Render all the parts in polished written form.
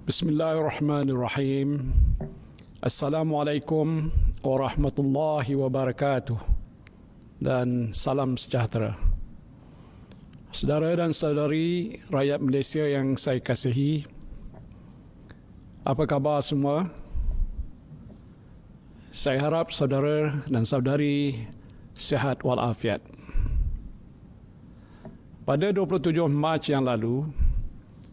Bismillahirrahmanirrahim. Assalamualaikum warahmatullahi wabarakatuh. Dan salam sejahtera. Saudara dan saudari rakyat Malaysia yang saya kasihi, apa khabar semua? Saya harap saudara dan saudari sihat walafiat. Pada 27 Mac yang lalu,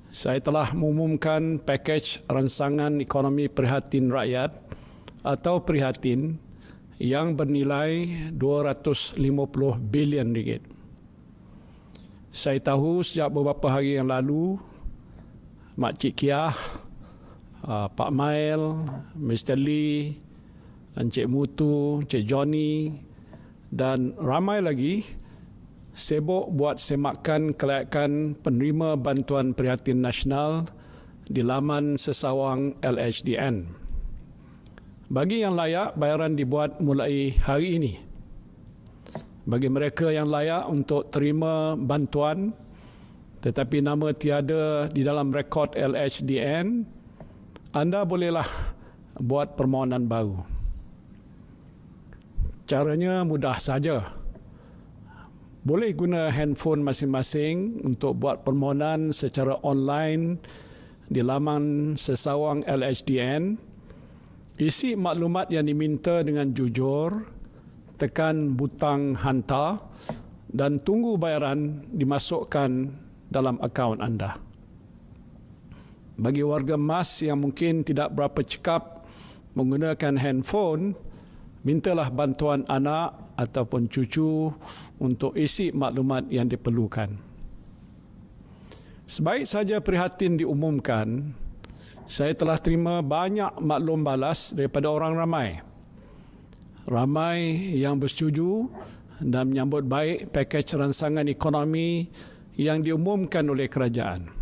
saya telah mengumumkan pakej ransangan ekonomi prihatin rakyat atau prihatin yang bernilai 250 bilion ringgit. Saya tahu sejak beberapa hari yang lalu, Mak Cik Kiah, Pak Mail, Mr. Lee, Encik Mutu, Encik Johnny dan ramai lagi sibuk buat semakan kelayakan penerima bantuan prihatin nasional di laman sesawang LHDN. Bagi yang layak, bayaran dibuat mulai hari ini. Bagi mereka yang layak untuk terima bantuan tetapi nama tiada di dalam rekod LHDN, anda bolehlah buat permohonan baru. Caranya mudah saja. Boleh guna handphone masing-masing untuk buat permohonan secara online di laman sesawang LHDN. Isi maklumat yang diminta dengan jujur, tekan butang hantar dan tunggu bayaran dimasukkan dalam akaun anda. Bagi warga emas yang mungkin tidak berapa cekap menggunakan handphone, mintalah bantuan anak ataupun cucu untuk isi maklumat yang diperlukan. Sebaik saja prihatin diumumkan, saya telah terima banyak maklum balas daripada orang ramai. Ramai yang bersetuju dan menyambut baik pakej ransangan ekonomi yang diumumkan oleh kerajaan.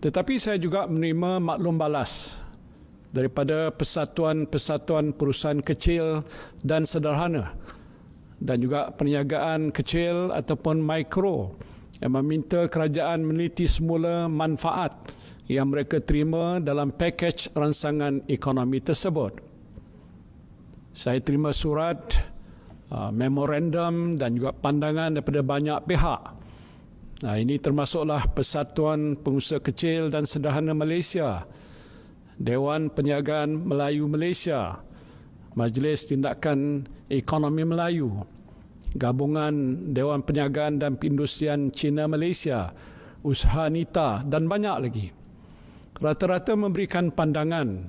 Tetapi saya juga menerima maklum balas daripada persatuan-persatuan perusahaan kecil dan sederhana dan juga perniagaan kecil ataupun mikro yang meminta kerajaan meneliti semula manfaat yang mereka terima dalam pakej ransangan ekonomi tersebut. Saya terima surat, memorandum dan juga pandangan daripada banyak pihak. Ini termasuklah Persatuan Pengusaha Kecil dan Sederhana Malaysia, Dewan Perniagaan Melayu Malaysia, Majlis Tindakan Ekonomi Melayu, Gabungan Dewan Perniagaan dan Perindustrian Cina Malaysia, Usaha Nita dan banyak lagi. Rata-rata memberikan pandangan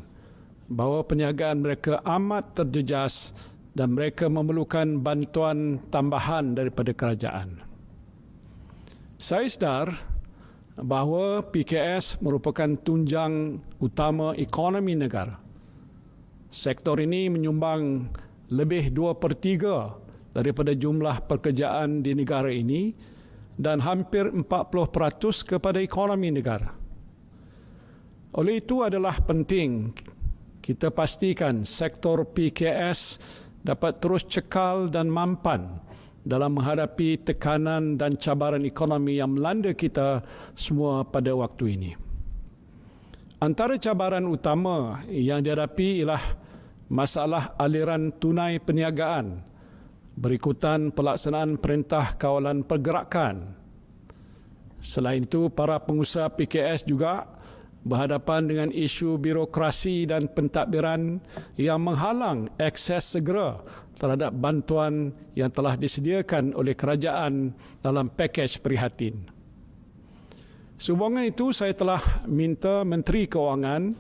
bahawa perniagaan mereka amat terjejas dan mereka memerlukan bantuan tambahan daripada kerajaan. Saya sedar bahawa PKS merupakan tunjang utama ekonomi negara. Sektor ini menyumbang lebih 2/3 daripada jumlah pekerjaan di negara ini dan hampir 40% kepada ekonomi negara. Oleh itu adalah penting kita pastikan sektor PKS dapat terus cekal dan mampan dalam menghadapi tekanan dan cabaran ekonomi yang melanda kita semua pada waktu ini. Antara cabaran utama yang dihadapi ialah masalah aliran tunai perniagaan berikutan pelaksanaan Perintah Kawalan Pergerakan. Selain itu, para pengusaha PKS juga berhadapan dengan isu birokrasi dan pentadbiran yang menghalang akses segera terhadap bantuan yang telah disediakan oleh kerajaan dalam pakej prihatin. Sehubungan itu, saya telah minta Menteri Kewangan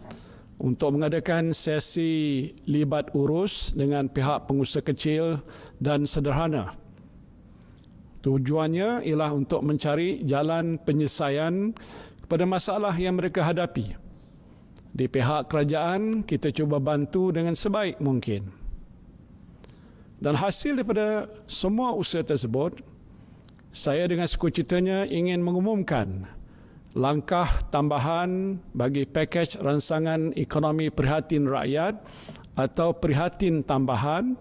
untuk mengadakan sesi libat urus dengan pihak pengusaha kecil dan sederhana. Tujuannya ialah untuk mencari jalan penyelesaian kepada masalah yang mereka hadapi. Di pihak kerajaan, kita cuba bantu dengan sebaik mungkin. Dan hasil daripada semua usaha tersebut, saya dengan sukacitanya ingin mengumumkan langkah tambahan bagi pakej ransangan ekonomi prihatin rakyat atau prihatin tambahan,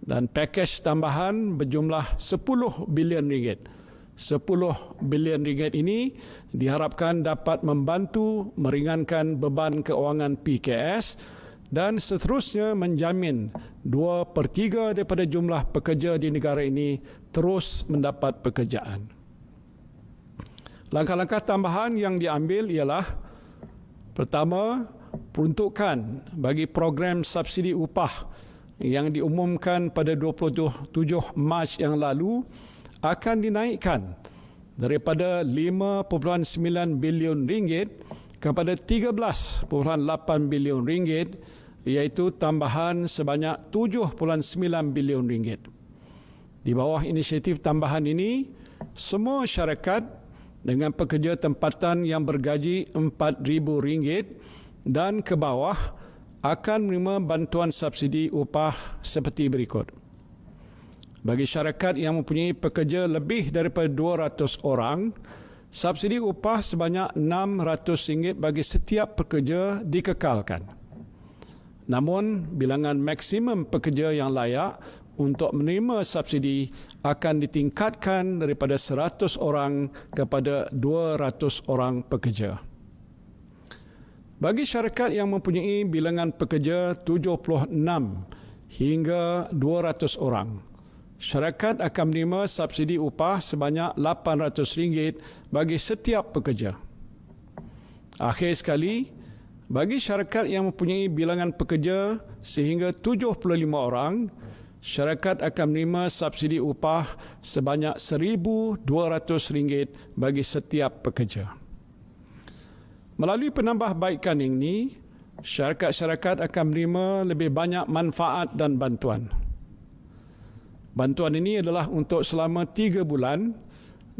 dan pakej tambahan berjumlah 10 bilion ringgit 10 bilion ringgit ini diharapkan dapat membantu meringankan beban keuangan PKS dan seterusnya menjamin 2/3 daripada jumlah pekerja di negara ini terus mendapat pekerjaan. Langkah-langkah tambahan yang diambil ialah: pertama, peruntukan bagi program subsidi upah yang diumumkan pada 27 Mac yang lalu akan dinaikkan daripada 5.9 bilion ringgit kepada 13.8 bilion ringgit, iaitu tambahan sebanyak 7.9 bilion ringgit. Di bawah inisiatif tambahan ini, semua syarikat dengan pekerja tempatan yang bergaji RM4,000 dan ke bawah akan menerima bantuan subsidi upah seperti berikut. Bagi syarikat yang mempunyai pekerja lebih daripada 200 orang, subsidi upah sebanyak RM600 bagi setiap pekerja dikekalkan. Namun, bilangan maksimum pekerja yang layak untuk menerima subsidi akan ditingkatkan daripada 100 orang kepada 200 orang pekerja. Bagi syarikat yang mempunyai bilangan pekerja 76 hingga 200 orang, syarikat akan menerima subsidi upah sebanyak RM800 bagi setiap pekerja. Akhir sekali, bagi syarikat yang mempunyai bilangan pekerja sehingga 75 orang, syarikat akan menerima subsidi upah sebanyak RM1,200 bagi setiap pekerja. Melalui penambahbaikan ini, syarikat-syarikat akan menerima lebih banyak manfaat dan bantuan. Bantuan ini adalah untuk selama 3 bulan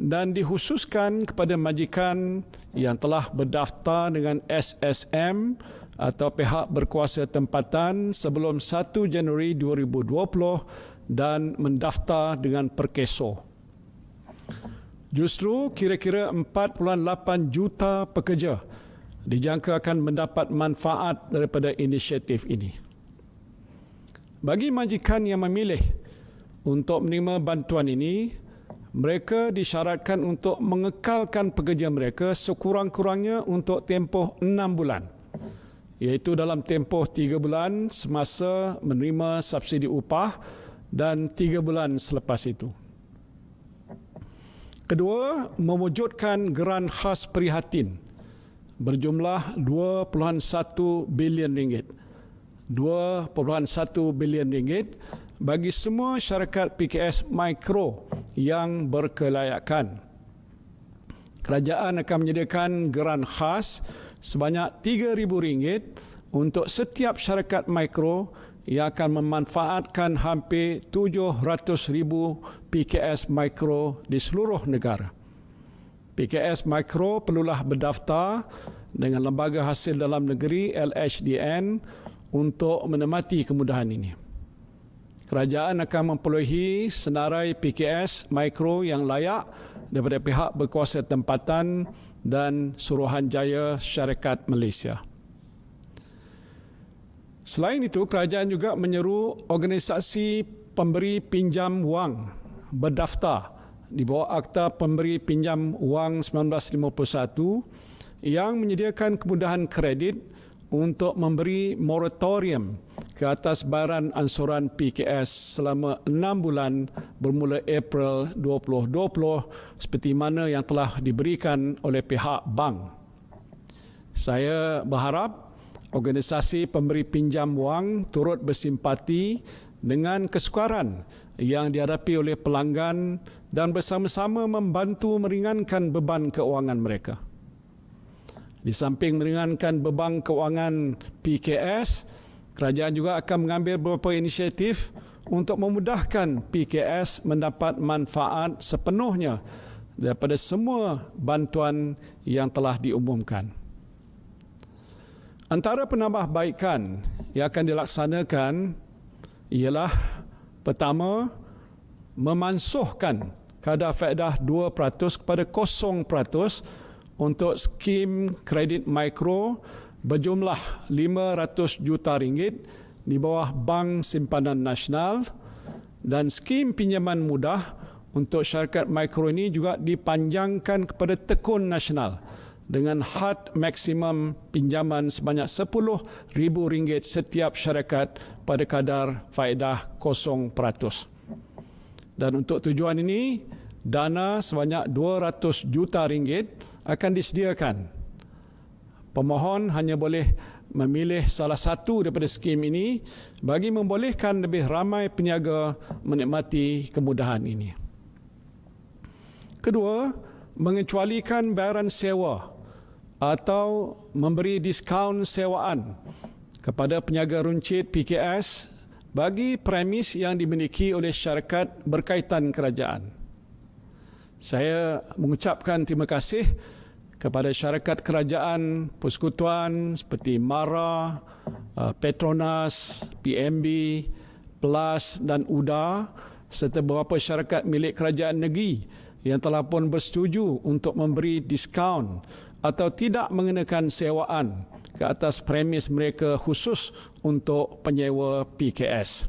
dan dikhususkan kepada majikan yang telah berdaftar dengan SSM atau pihak berkuasa tempatan sebelum 1 Januari 2020 dan mendaftar dengan perkeso. Justru kira-kira 4.8 juta pekerja dijangka akan mendapat manfaat daripada inisiatif ini. Bagi majikan yang memilih untuk menerima bantuan ini, mereka disyaratkan untuk mengekalkan pekerja mereka sekurang-kurangnya untuk tempoh 6 bulan, iaitu dalam tempoh 3 bulan semasa menerima subsidi upah dan 3 bulan selepas itu. Kedua, mewujudkan geran khas prihatin berjumlah 2.1 bilion ringgit. 2.1 bilion ringgit bagi semua syarikat PKS mikro yang berkelayakan. Kerajaan akan menyediakan geran khas sebanyak RM3,000 untuk setiap syarikat mikro yang akan memanfaatkan hampir 700,000 PKS mikro di seluruh negara. PKS mikro perlulah berdaftar dengan Lembaga Hasil Dalam Negeri LHDN untuk menikmati kemudahan ini. Kerajaan akan memperolehi senarai PKS mikro yang layak daripada pihak berkuasa tempatan dan Suruhanjaya Syarikat Malaysia. Selain itu, kerajaan juga menyeru organisasi pemberi pinjam wang berdaftar di bawah Akta Pemberi Pinjam Wang 1951 yang menyediakan kemudahan kredit untuk memberi moratorium ke atas bayaran ansuran PKS selama 6 bulan bermula April 2020 seperti mana yang telah diberikan oleh pihak bank. Saya berharap organisasi pemberi pinjam wang turut bersimpati dengan kesukaran yang dihadapi oleh pelanggan dan bersama-sama membantu meringankan beban keuangan mereka. Di samping meringankan beban keuangan PKS, kerajaan juga akan mengambil beberapa inisiatif untuk memudahkan PKS mendapat manfaat sepenuhnya daripada semua bantuan yang telah diumumkan. Antara penambahbaikan yang akan dilaksanakan ialah pertama, memansuhkan kadar faedah 2% kepada 0% untuk skim kredit mikro berjumlah RM500 juta di bawah Bank Simpanan Nasional dan skim pinjaman mudah untuk syarikat mikro ini juga dipanjangkan kepada tekun nasional dengan had maksimum pinjaman sebanyak RM10,000 setiap syarikat pada kadar faedah 0%. Dan untuk tujuan ini, dana sebanyak RM200 juta akan disediakan. Pemohon hanya boleh memilih salah satu daripada skim ini bagi membolehkan lebih ramai peniaga menikmati kemudahan ini. Kedua, mengecualikan bayaran sewa atau memberi diskaun sewaan kepada peniaga runcit PKS bagi premis yang dimiliki oleh syarikat berkaitan kerajaan. Saya mengucapkan terima kasih kepada syarikat kerajaan persekutuan seperti MARA, Petronas, PMB, PLAS dan UDA serta beberapa syarikat milik kerajaan negeri yang telah pun bersetuju untuk memberi diskaun atau tidak mengenakan sewaan ke atas premis mereka khusus untuk penyewa PKS.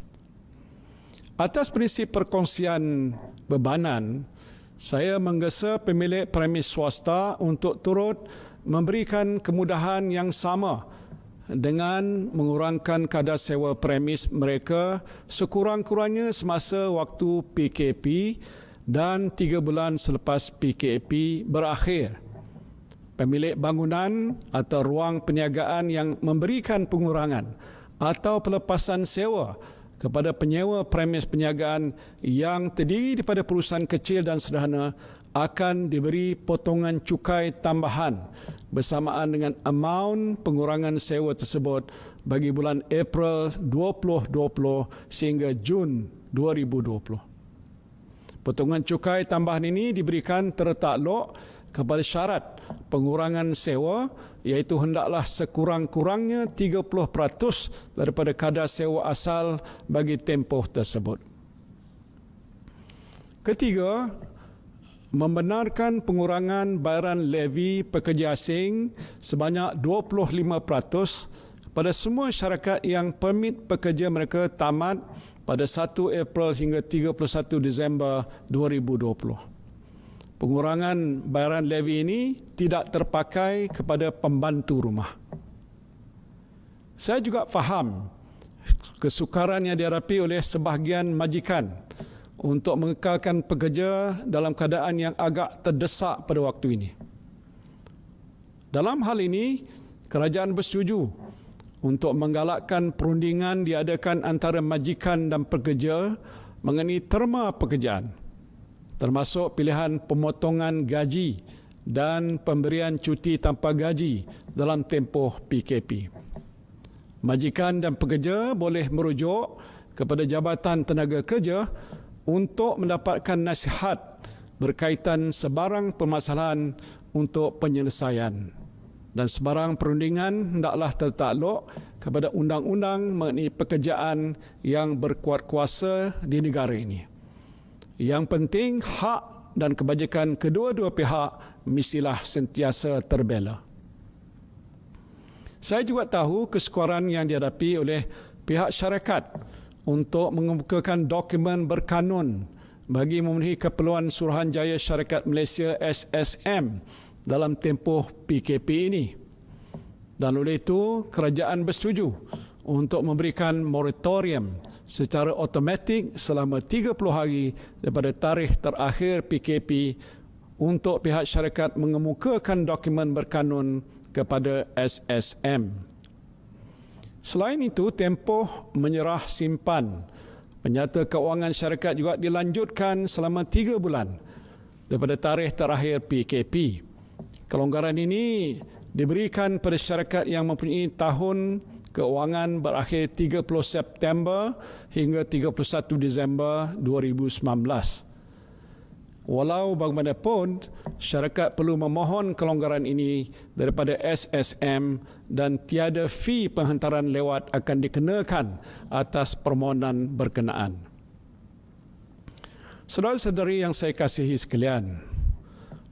Atas prinsip perkongsian bebanan, saya menggesa pemilik premis swasta untuk turut memberikan kemudahan yang sama dengan mengurangkan kadar sewa premis mereka sekurang-kurangnya semasa waktu PKP dan 3 bulan selepas PKP berakhir. Pemilik bangunan atau ruang perniagaan yang memberikan pengurangan atau pelepasan sewa kepada penyewa premis perniagaan yang terdiri daripada perusahaan kecil dan sederhana akan diberi potongan cukai tambahan bersamaan dengan amaun pengurangan sewa tersebut bagi bulan April 2020 sehingga Jun 2020. Potongan cukai tambahan ini diberikan tertakluk kepada syarat pengurangan sewa iaitu hendaklah sekurang-kurangnya 30% daripada kadar sewa asal bagi tempoh tersebut. Ketiga, membenarkan pengurangan bayaran levy pekerja asing sebanyak 25% pada semua syarikat yang permit pekerja mereka tamat pada 1 April hingga 31 Disember 2020. Pengurangan bayaran levy ini tidak terpakai kepada pembantu rumah. Saya juga faham kesukaran yang dihadapi oleh sebahagian majikan untuk mengekalkan pekerja dalam keadaan yang agak terdesak pada waktu ini. Dalam hal ini, kerajaan bersetuju untuk menggalakkan perundingan diadakan antara majikan dan pekerja mengenai terma pekerjaan, termasuk pilihan pemotongan gaji dan pemberian cuti tanpa gaji dalam tempoh PKP. Majikan dan pekerja boleh merujuk kepada Jabatan Tenaga Kerja untuk mendapatkan nasihat berkaitan sebarang permasalahan untuk penyelesaian. Dan sebarang perundingan hendaklah tertakluk kepada undang-undang mengenai pekerjaan yang berkuat kuasa di negara ini. Yang penting, hak dan kebajikan kedua-dua pihak mestilah sentiasa terbela. Saya juga tahu kesukaran yang dihadapi oleh pihak syarikat untuk mengemukakan dokumen berkanun bagi memenuhi keperluan Suruhanjaya Syarikat Malaysia SSM dalam tempoh PKP ini. Dan oleh itu, kerajaan bersetuju untuk memberikan moratorium secara automatik selama 30 hari daripada tarikh terakhir PKP untuk pihak syarikat mengemukakan dokumen berkanun kepada SSM. Selain itu, tempoh menyerah simpan penyata keuangan syarikat juga dilanjutkan selama 3 bulan daripada tarikh terakhir PKP. Kelonggaran ini diberikan pada syarikat yang mempunyai tahun keuangan berakhir 30 September hingga 31 Disember 2019. Walau bagaimanapun, syarikat perlu memohon kelonggaran ini daripada SSM dan tiada fee penghantaran lewat akan dikenakan atas permohonan berkenaan. Saudara-saudari yang saya kasihi sekalian,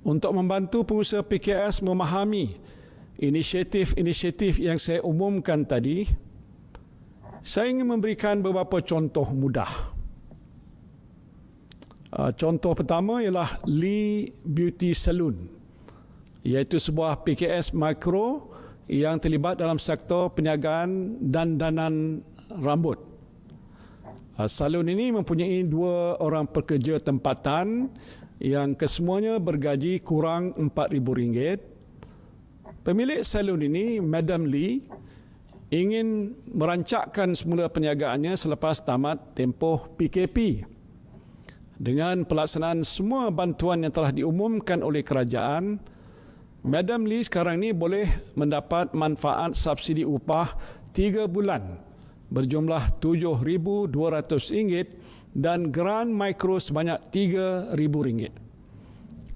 untuk membantu pengusaha PKS memahami inisiatif-inisiatif yang saya umumkan tadi, saya ingin memberikan beberapa contoh mudah. Contoh pertama ialah Lee Beauty Salon, iaitu sebuah PKS mikro yang terlibat dalam sektor perniagaan dandanan rambut. Salon ini mempunyai 2 orang pekerja tempatan yang kesemuanya bergaji kurang RM4,000. Pemilik salon ini, Madam Lee, ingin merancakkan semula perniagaannya selepas tamat tempoh PKP. Dengan pelaksanaan semua bantuan yang telah diumumkan oleh kerajaan, Madam Lee sekarang ini boleh mendapat manfaat subsidi upah 3 bulan berjumlah RM7,200 dan geran mikro sebanyak RM3,000.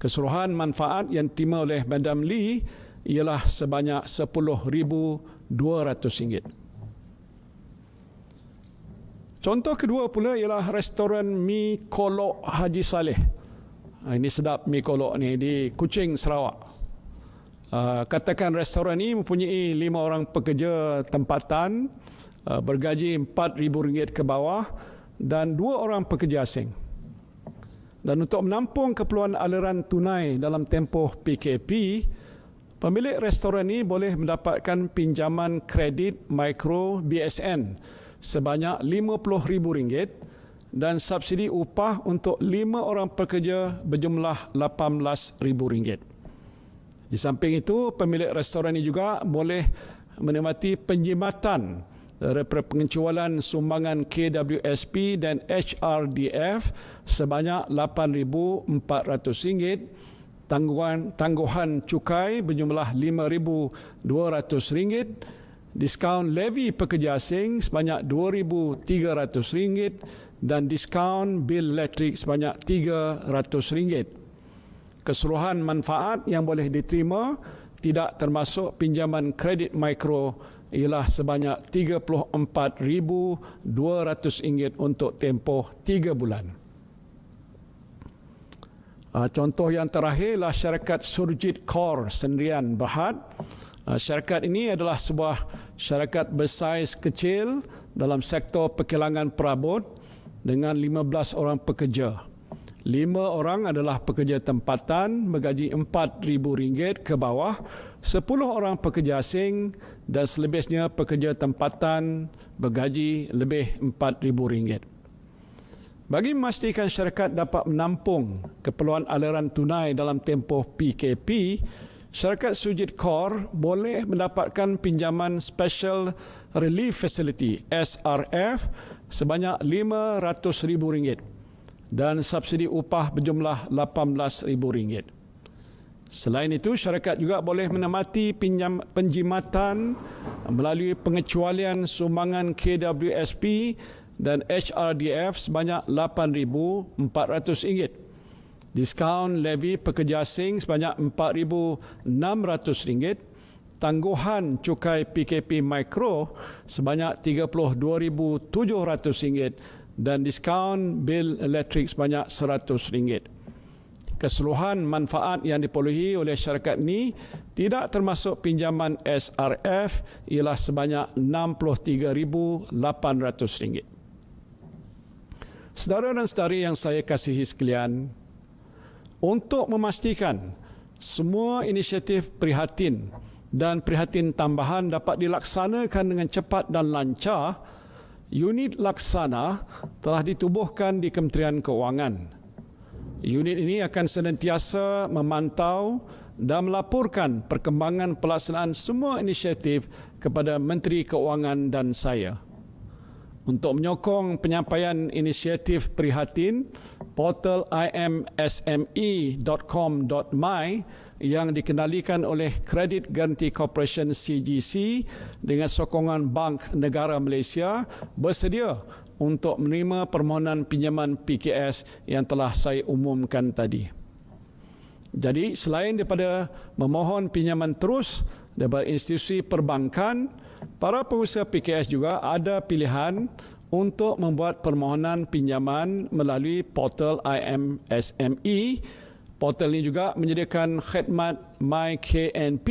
Keseluruhan manfaat yang diterima oleh Madam Lee ialah sebanyak RM10,200. Contoh kedua pula ialah restoran Mi Kolok Haji Saleh. Ini sedap Mi Kolok ni di Kuching, Sarawak. Katakan restoran ini mempunyai 5 orang pekerja tempatan, bergaji RM4,000 ke bawah dan 2 orang pekerja asing. Dan untuk menampung keperluan aliran tunai dalam tempoh PKP, pemilik restoran ini boleh mendapatkan pinjaman kredit mikro BSN sebanyak RM50,000 dan subsidi upah untuk 5 orang pekerja berjumlah RM18,000. Di samping itu, pemilik restoran ini juga boleh menikmati penjimatan daripada pengecualian sumbangan KWSP dan HRDF sebanyak RM8,400, tangguhan cukai berjumlah RM5,200, diskaun levy pekerja asing sebanyak RM2,300 dan diskaun bil elektrik sebanyak RM300. Keseluruhan manfaat yang boleh diterima tidak termasuk pinjaman kredit mikro ialah sebanyak RM34,200 untuk tempoh 3 bulan. Contoh yang terakhir ialah syarikat Surjit Core Sendirian Berhad. Syarikat ini adalah sebuah syarikat bersaiz kecil dalam sektor perkilangan perabot dengan 15 orang pekerja. 5 orang adalah pekerja tempatan bergaji RM4,000 ke bawah, 10 orang pekerja asing dan selebihnya pekerja tempatan bergaji lebih RM4,000. Bagi memastikan syarikat dapat menampung keperluan aliran tunai dalam tempoh PKP, syarikat Surjit Core boleh mendapatkan pinjaman Special Relief Facility SRF sebanyak RM500,000 dan subsidi upah berjumlah RM18,000. Selain itu, syarikat juga boleh menikmati penjimatan melalui pengecualian sumbangan KWSP dan HRDF sebanyak RM8,400, diskaun levy pekerja asing sebanyak RM4,600, tangguhan cukai PKP mikro sebanyak RM32,700 dan diskaun bil elektrik sebanyak RM100. Keseluruhan manfaat yang diperolehi oleh syarikat ini tidak termasuk pinjaman SRF ialah sebanyak RM63,800. Saudara dan saudari yang saya kasihi sekalian, untuk memastikan semua inisiatif prihatin dan prihatin tambahan dapat dilaksanakan dengan cepat dan lancar, unit laksana telah ditubuhkan di Kementerian Keuangan. Unit ini akan senantiasa memantau dan melaporkan perkembangan pelaksanaan semua inisiatif kepada Menteri Keuangan dan saya. Untuk menyokong penyampaian inisiatif prihatin, portal imsme.com.my yang dikendalikan oleh Credit Guarantee Corporation CGC dengan sokongan Bank Negara Malaysia bersedia untuk menerima permohonan pinjaman PKS yang telah saya umumkan tadi. Jadi, selain daripada memohon pinjaman terus daripada institusi perbankan, para pengusaha PKS juga ada pilihan untuk membuat permohonan pinjaman melalui portal IMSME. Portal ini juga menyediakan khidmat MyKNP,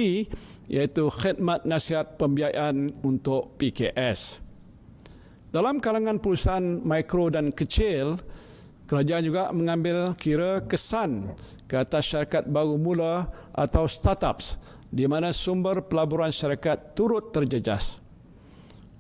iaitu khidmat nasihat pembiayaan untuk PKS. Dalam kalangan perusahaan mikro dan kecil, Kerajaan juga mengambil kira kesan ke atas syarikat baru mula atau startups di mana sumber pelaburan syarikat turut terjejas.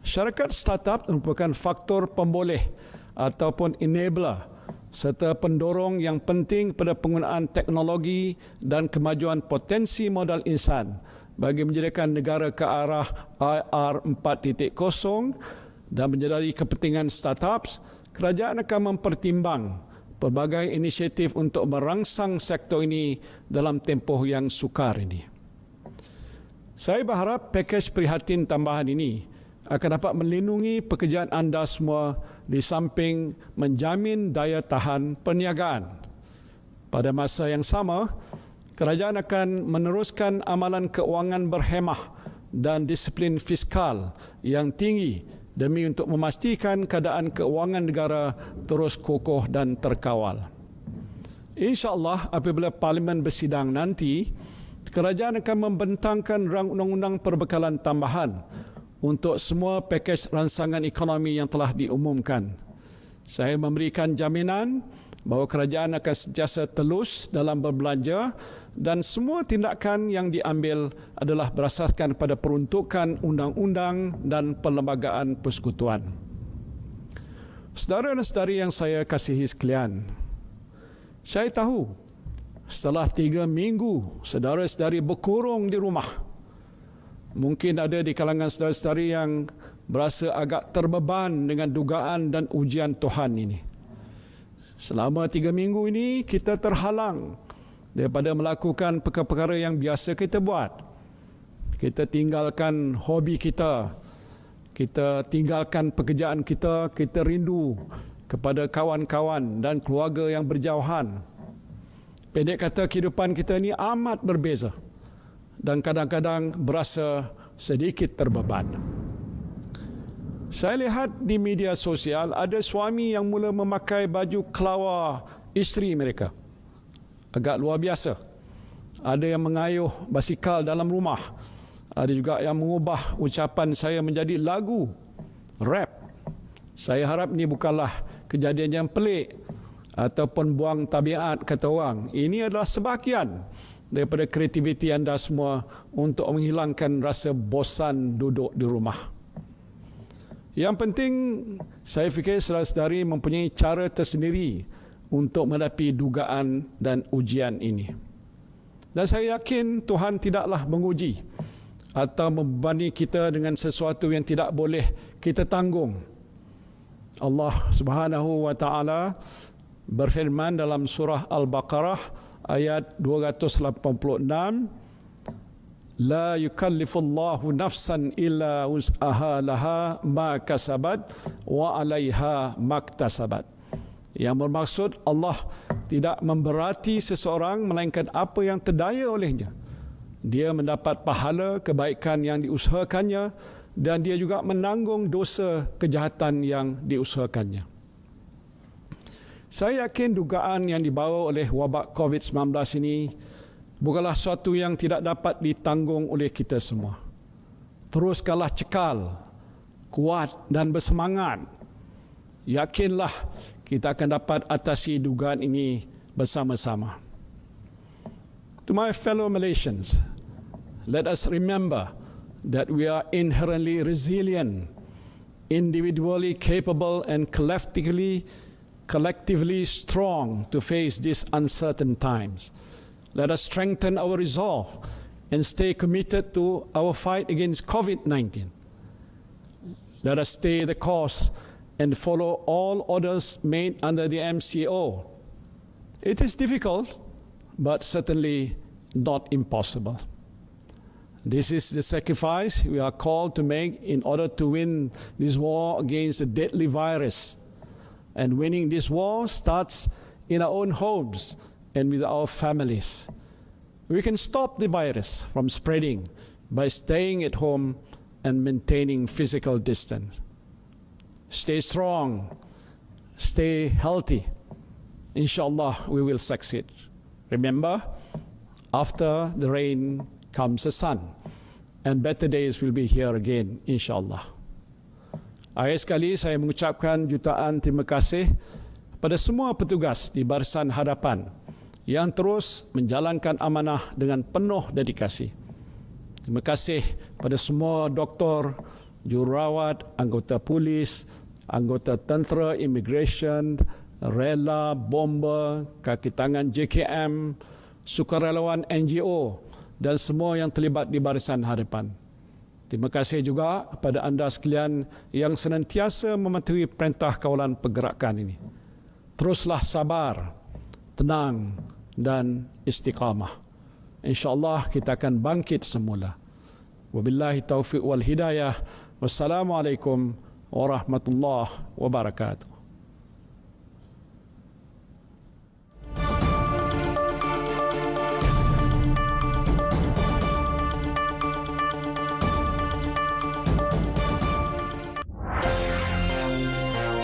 Syarikat startup merupakan faktor pemboleh ataupun enabler serta pendorong yang penting pada penggunaan teknologi dan kemajuan potensi modal insan bagi menjadikan negara ke arah IR 4.0 dan menjadi kepentingan startups. Kerajaan akan mempertimbang pelbagai inisiatif untuk merangsang sektor ini dalam tempoh yang sukar ini. Saya berharap pakej prihatin tambahan ini akan dapat melindungi pekerjaan anda semua di samping menjamin daya tahan perniagaan. Pada masa yang sama, kerajaan akan meneruskan amalan keuangan berhemah dan disiplin fiskal yang tinggi demi untuk memastikan keadaan keuangan negara terus kokoh dan terkawal. InsyaAllah apabila Parlimen bersidang nanti, kerajaan akan membentangkan rang undang-undang perbekalan tambahan untuk semua pakej rancangan ekonomi yang telah diumumkan. Saya memberikan jaminan bahawa kerajaan akan sentiasa telus dalam berbelanja dan semua tindakan yang diambil adalah berdasarkan pada peruntukan undang-undang dan perlembagaan persekutuan. Saudara dan saudari yang saya kasihi sekalian, saya tahu setelah 3 minggu saudara-saudari berkurung di rumah, mungkin ada di kalangan saudara-saudari yang berasa agak terbeban dengan dugaan dan ujian Tuhan ini. Selama 3 minggu ini kita terhalang daripada melakukan perkara-perkara yang biasa kita buat. Kita tinggalkan hobi kita, kita tinggalkan pekerjaan kita, kita rindu kepada kawan-kawan dan keluarga yang berjauhan. Pendek kata, kehidupan kita ini amat berbeza dan kadang-kadang berasa sedikit terbeban. Saya lihat di media sosial ada suami yang mula memakai baju kelawar isteri mereka. Agak luar biasa. Ada yang mengayuh basikal dalam rumah. Ada juga yang mengubah ucapan saya menjadi lagu rap. Saya harap ini bukanlah kejadian yang pelik ataupun buang tabiat kata orang. Ini adalah sebahagian daripada kreativiti anda semua untuk menghilangkan rasa bosan duduk di rumah. Yang penting, saya fikir saudara-saudari mempunyai cara tersendiri untuk menghadapi dugaan dan ujian ini. Dan saya yakin Tuhan tidaklah menguji atau membebani kita dengan sesuatu yang tidak boleh kita tanggung. Allah Subhanahu wa taala berfirman dalam surah Al-Baqarah ayat 286, La yukallifullahu nafsan illa wus'aha laha ma kasabat wa 'alaiha maktasabat. Yang bermaksud Allah tidak memberati seseorang melainkan apa yang terdaya olehnya. Dia mendapat pahala kebaikan yang diusahakannya dan dia juga menanggung dosa kejahatan yang diusahakannya. Saya yakin dugaan yang dibawa oleh wabak COVID-19 ini bukanlah suatu yang tidak dapat ditanggung oleh kita semua. Teruskanlah cekal, kuat dan bersemangat. Yakinlah kita akan dapat atasi dugaan ini bersama-sama. To my fellow Malaysians, let us remember that we are inherently resilient, individually capable and collectively strong to face these uncertain times. Let us strengthen our resolve and stay committed to our fight against COVID-19. Let us stay the course and follow all orders made under the MCO. It is difficult, but certainly not impossible. This is the sacrifice we are called to make in order to win this war against the deadly virus. And winning this war starts in our own homes and with our families. We can stop the virus from spreading by staying at home and maintaining physical distance. Stay strong, stay healthy. Inshallah, we will succeed. Remember, after the rain comes the sun, and better days will be here again, inshallah. Akhir sekali, saya mengucapkan jutaan terima kasih pada semua petugas di Barisan Hadapan yang terus menjalankan amanah dengan penuh dedikasi. Terima kasih pada semua doktor, jururawat, anggota polis, anggota tentera, immigration, rela, bomba, kaki tangan JKM, sukarelawan NGO dan semua yang terlibat di Barisan Hadapan. Terima kasih juga kepada anda sekalian yang senantiasa mematuhi perintah kawalan pergerakan ini. Teruslah sabar, tenang dan istiqamah. InsyaAllah kita akan bangkit semula. Wabillahi taufiq wal hidayah. Wassalamualaikum warahmatullahi wabarakatuh.